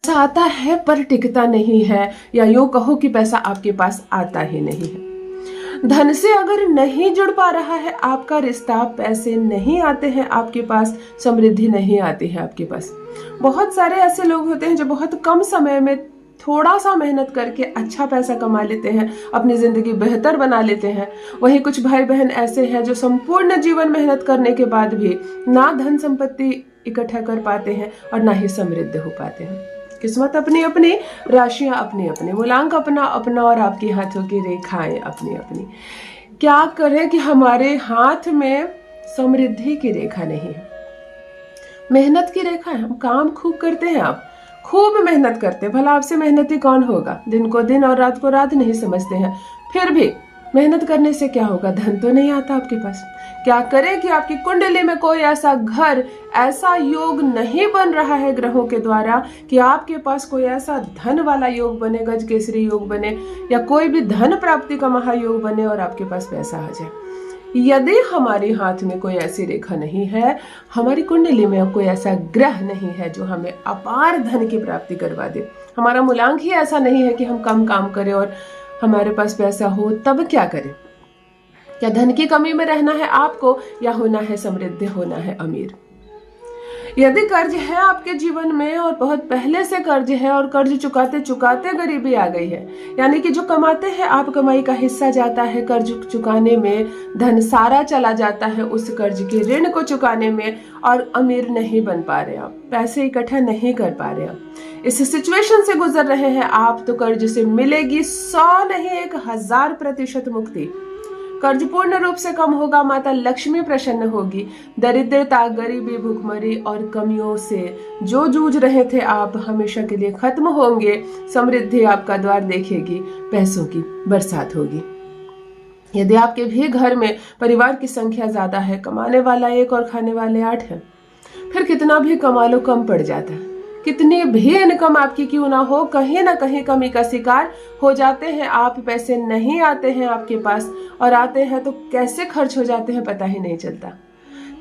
पैसा आता है पर टिकता नहीं है, या यूं कहो कि पैसा आपके पास आता ही नहीं है। धन से अगर नहीं जुड़ पा रहा है आपका रिश्ता, पैसे नहीं आते हैं आपके पास, समृद्धि नहीं आती है आपके पास। बहुत सारे ऐसे लोग होते हैं जो बहुत कम समय में थोड़ा सा मेहनत करके अच्छा पैसा कमा लेते हैं, अपनी जिंदगी बेहतर बना लेते हैं। वहीं कुछ भाई बहन ऐसे हैं जो संपूर्ण जीवन मेहनत करने के बाद भी ना धन संपत्ति इकट्ठा कर पाते हैं और ना ही समृद्ध हो पाते हैं। किस्मत अपनी अपनी, राशियां अपनी अपनी, मूलांक अपना अपना और आपके हाथों की रेखाएं अपनी अपनी। क्या करें कि हमारे हाथ में समृद्धि की रेखा नहीं है, मेहनत की रेखा है। हम काम खूब करते हैं, आप खूब मेहनत करते हैं, भला आपसे मेहनती कौन होगा? दिन को दिन और रात को रात नहीं समझते हैं, फिर भी मेहनत करने से क्या होगा? धन तो नहीं आता आपके पास। क्या करें कि आपकी कुंडली में कोई ऐसा घर, ऐसा योग नहीं बन रहा है ग्रहों के द्वारा कि आपके पास कोई ऐसा धन वाला योग बने, गज केसरी योग बने, या कोई भी धन प्राप्ति का महायोग बने और आपके पास पैसा आ जाए। यदि हमारे हाथ में कोई ऐसी रेखा नहीं है, हमारी कुंडली में कोई ऐसा ग्रह नहीं है जो हमें अपार धन की प्राप्ति करवा दे, हमारा मूलांक ही ऐसा नहीं है कि हम कम काम करें और हमारे पास पैसा हो, तब क्या करें? क्या धन की कमी में रहना है आपको, या होना है समृद्ध, होना है अमीर? यदि कर्ज है आपके जीवन में और बहुत पहले से कर्ज है और कर्ज चुकाते चुकाते गरीबी आ गई है, यानी कि जो कमाते हैं आप, कमाई का हिस्सा जाता है कर्ज चुकाने में, धन सारा चला जाता है उस कर्ज के ऋण को चुकाने में, और अमीर नहीं बन पा रहे आप, पैसे इकट्ठा नहीं कर पा रहे आप। इस सिचुएशन से गुजर रहे हैं आप, तो कर्ज से मिलेगी 100 नहीं 1000% मुक्ति। कर्ज पूर्ण रूप से कम होगा, माता लक्ष्मी प्रसन्न होगी। दरिद्रता, गरीबी, भूखमरी और कमियों से जो जूझ रहे थे आप, हमेशा के लिए खत्म होंगे। समृद्धि आपका द्वार देखेगी, पैसों की बरसात होगी। यदि आपके भी घर में परिवार की संख्या ज्यादा है, कमाने वाला 1 और खाने वाले 8 हैं, फिर कितना भी कमा लो कम पड़ जाता है। कितनी भी इनकम आपकी क्यों ना हो, कहीं ना कहीं कमी का शिकार हो जाते हैं आप। पैसे नहीं आते हैं आपके पास, और आते हैं तो कैसे खर्च हो जाते हैं पता ही नहीं चलता।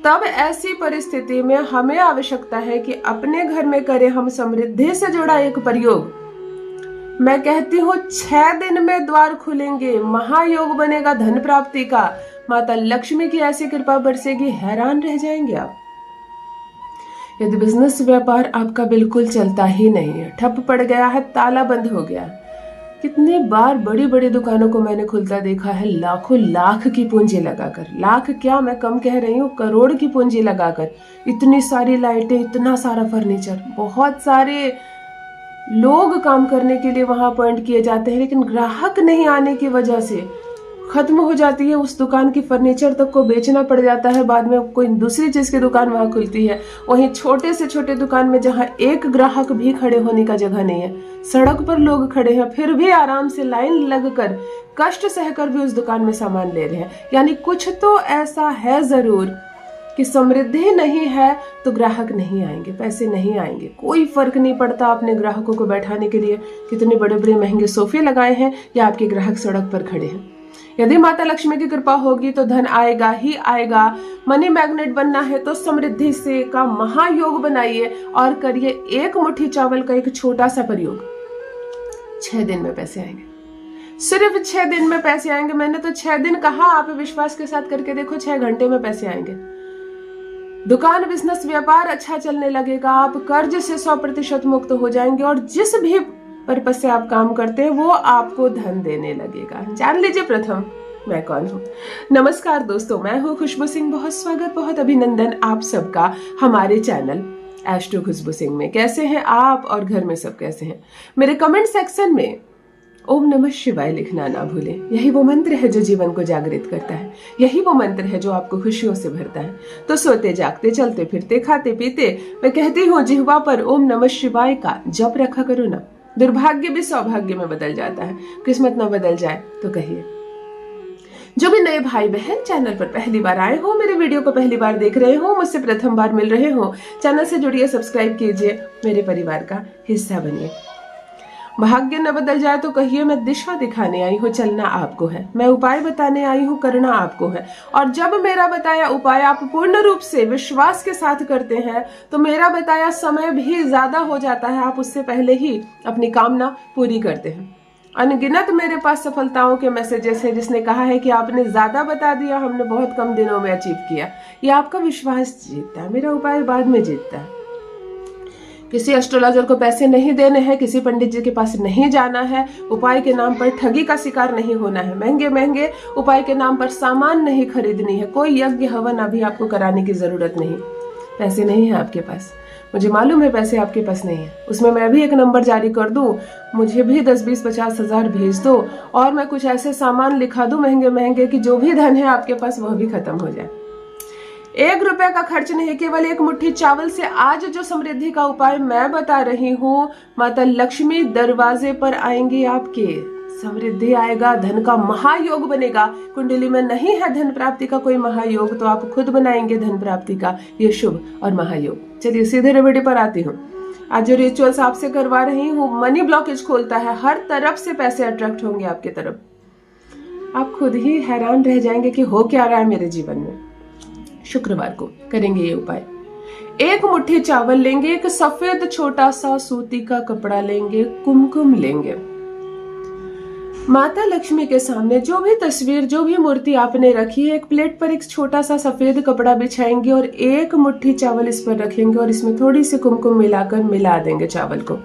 तब ऐसी परिस्थिति में हमें आवश्यकता है कि अपने घर में करें हम समृद्धि से जुड़ा एक प्रयोग। मैं कहती हूँ 6 दिन में द्वार खुलेंगे, महायोग बनेगा धन प्राप्ति का। माता लक्ष्मी की ऐसी कृपा बरसेगी, हैरान रह जाएंगे आप। यदि बिजनेस व्यापार आपका बिल्कुल चलता ही नहीं है, ठप पड़ गया है, ताला बंद हो गया, कितनी बार बड़ी बड़ी दुकानों को मैंने खुलता देखा है, लाखों लाख की पूंजी लगाकर, लाख क्या मैं कम कह रही हूँ, करोड़ की पूंजी लगाकर, इतनी सारी लाइटें, इतना सारा फर्नीचर, बहुत सारे लोग काम करने के लिए वहां अपॉइंट किए जाते हैं, लेकिन ग्राहक नहीं आने की वजह से खत्म हो जाती है। उस दुकान की फर्नीचर तक को बेचना पड़ जाता है, बाद में कोई दूसरी चीज की दुकान वहां खुलती है। वहीं छोटे से छोटे दुकान में जहां एक ग्राहक भी खड़े होने का जगह नहीं है, सड़क पर लोग खड़े हैं, फिर भी आराम से लाइन लगकर कष्ट सहकर भी उस दुकान में सामान ले रहे हैं। यानी कुछ तो ऐसा है जरूर कि समृद्धि नहीं है तो ग्राहक नहीं आएंगे, पैसे नहीं आएंगे। कोई फर्क नहीं पड़ता अपने ग्राहकों को बैठाने के लिए कितने बड़े बड़े महंगे सोफे लगाए हैं, या आपके ग्राहक सड़क पर खड़े हैं। यदि माता लक्ष्मी की कृपा होगी तो धन आएगा ही आएगा। मनी मैग्नेट बनना है तो समृद्धि से का महायोग बनाइए और करिए 1 मुट्ठी चावल का एक छोटा सा प्रयोग। 6 दिन में पैसे आएंगे, सिर्फ 6 दिन में पैसे आएंगे। मैंने तो 6 दिन कहा, आप विश्वास के साथ करके देखो, 6 घंटे में पैसे आएंगे। दुकान, बिजनेस, व्यापार अच्छा चलने लगेगा, आप कर्ज से 100% मुक्त हो जाएंगे, और जिस भी पर्पस से आप काम करते हैं वो आपको धन देने लगेगा। जान लीजिए प्रथम मैं कौन हूँ। नमस्कार दोस्तों, मैं हूँ खुशबू सिंह। बहुत स्वागत, बहुत अभिनंदन आप सबका हमारे चैनल एस्ट्रो खुशबू सिंह में। कैसे हैं आप और घर में सब कैसे हैं? मेरे कमेंट सेक्शन में ओम नमः शिवाय लिखना ना भूलें। यही वो मंत्र है जो जीवन को जागृत करता है, यही वो मंत्र है जो आपको खुशियों से भरता है। तो सोते जागते, चलते फिरते, खाते पीते मैं कहती हूँ जिह्वा पर ओम नमः शिवाय का जप रखा करो ना। दुर्भाग्य भी सौभाग्य में बदल जाता है, किस्मत ना बदल जाए तो कहिए। जो भी नए भाई बहन चैनल पर पहली बार आए हो, मेरे वीडियो को पहली बार देख रहे हो, मुझसे प्रथम बार मिल रहे हो, चैनल से जुड़िए, सब्सक्राइब कीजिए, मेरे परिवार का हिस्सा बनिए। भाग्य न बदल जाए तो कहिए मैं दिशा दिखाने आई हूँ, चलना आपको है। मैं उपाय बताने आई हूँ, करना आपको है। और जब मेरा बताया उपाय आप पूर्ण रूप से विश्वास के साथ करते हैं तो मेरा बताया समय भी ज्यादा हो जाता है, आप उससे पहले ही अपनी कामना पूरी करते हैं। अनगिनत मेरे पास सफलताओं के मैसेजेस है जिसने कहा है कि आपने ज्यादा बता दिया, हमने बहुत कम दिनों में अचीव किया। ये आपका विश्वास जीतता है, मेरा उपाय बाद में जीतता है। किसी एस्ट्रोलॉजर को पैसे नहीं देने हैं, किसी पंडित जी के पास नहीं जाना है, उपाय के नाम पर ठगी का शिकार नहीं होना है, महंगे महंगे उपाय के नाम पर सामान नहीं खरीदनी है, कोई यज्ञ हवन अभी आपको कराने की जरूरत नहीं। पैसे नहीं है आपके पास, मुझे मालूम है पैसे आपके पास नहीं है, उसमें मैं भी एक नंबर जारी कर दूं, मुझे भी 10, 20, 50 हजार भेज दो और मैं कुछ ऐसे सामान लिखा दूं महंगे महंगे कि जो भी धन है आपके पास वह भी खत्म हो जाए। 1 रुपया का खर्च नहीं, केवल 1 मुट्ठी चावल से आज जो समृद्धि का उपाय मैं बता रही हूँ, माता लक्ष्मी दरवाजे पर आएंगी आपके, समृद्धि आएगा, धन का महायोग बनेगा। कुंडली में नहीं है धन प्राप्ति का कोई महायोग तो आप खुद बनाएंगे धन प्राप्ति का ये शुभ और महायोग। चलिए सीधे रेमेडी पर आती हूँ। आज जो रिचुअल्स आपसे करवा रही हूँ मनी ब्लॉकेज खोलता है, हर तरफ से पैसे अट्रैक्ट होंगे आपके तरफ, आप खुद ही हैरान रह जाएंगे कि हो क्या रहा है मेरे जीवन में। शुक्रवार को करेंगे ये उपाय। 1 मुट्ठी चावल लेंगे, एक सफेद छोटा सा सूती का कपड़ा लेंगे, कुमकुम लेंगे, माता लक्ष्मी के सामने जो भी तस्वीर जो भी मूर्ति आपने रखी है एक प्लेट पर एक छोटा सा सफेद कपड़ा बिछाएंगे और 1 मुट्ठी चावल इस पर रखेंगे और इसमें थोड़ी सी कुमकुम मिलाकर मिला देंगे चावल को।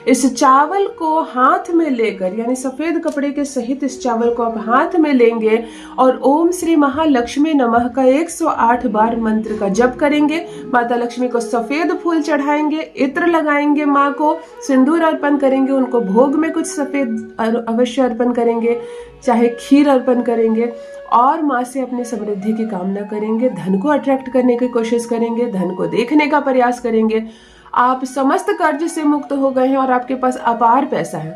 इस चावल को हाथ में लेकर, यानी सफेद कपड़े के सहित इस चावल को आप हाथ में लेंगे और ओम श्री महालक्ष्मी नमः का 108 बार मंत्र का जप करेंगे। माता लक्ष्मी को सफेद फूल चढ़ाएंगे, इत्र लगाएंगे, माँ को सिंदूर अर्पण करेंगे, उनको भोग में कुछ सफेद अवश्य अर्पण करेंगे, चाहे खीर अर्पण करेंगे और माँ से अपनी समृद्धि की कामना करेंगे, धन को अट्रैक्ट करने की कोशिश करेंगे, धन को देखने का प्रयास करेंगे। आप समस्त कर्ज से मुक्त हो गए हैं और आपके पास अपार पैसा है,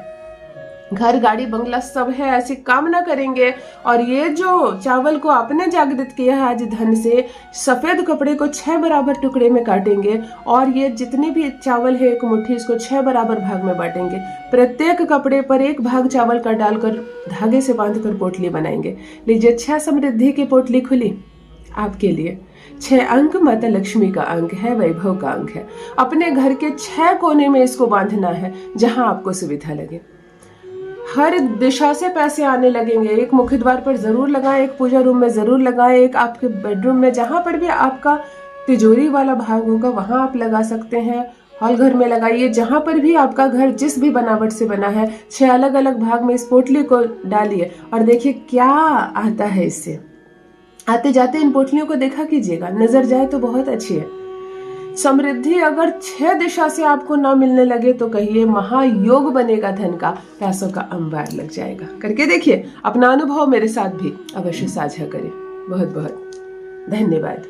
घर गाड़ी बंगला सब है, ऐसी कामना करेंगे। और ये जो चावल को आपने जागृत किया है आज धन से, सफेद कपड़े को 6 बराबर टुकड़े में काटेंगे और ये जितने भी चावल है 1 मुट्ठी इसको 6 बराबर भाग में बांटेंगे। प्रत्येक कपड़े पर 1 भाग चावल का डालकर धागे से बांधकर पोटली बनाएंगे। लीजिए 6 समृद्धि की पोटली खुली आपके लिए। 6 अंक माता लक्ष्मी का अंक है, वैभव का अंक है। अपने घर के 6 कोने में इसको बांधना है जहां आपको सुविधा लगे। हर दिशा से पैसे आने लगेंगे। एक मुख्य द्वार पर जरूर लगाएं, एक पूजा रूम में जरूर लगाएं, एक आपके बेडरूम में, जहां पर भी आपका तिजोरी वाला भाग होगा वहां आप लगा सकते हैं। हॉल घर में लगाइए, जहां पर भी आपका घर जिस भी बनावट से बना है 6 अलग अलग भाग में इस पोटली को डालिए और देखिए क्या आता है इससे। आते जाते इन पोटलियों को देखा कीजिएगा, नजर जाए तो बहुत अच्छी है। समृद्धि अगर 6 दिशा से आपको ना मिलने लगे तो कहिए महायोग बनेगा, धन का, पैसों का अंबार लग जाएगा। करके देखिए, अपना अनुभव मेरे साथ भी अवश्य साझा करें। बहुत बहुत धन्यवाद।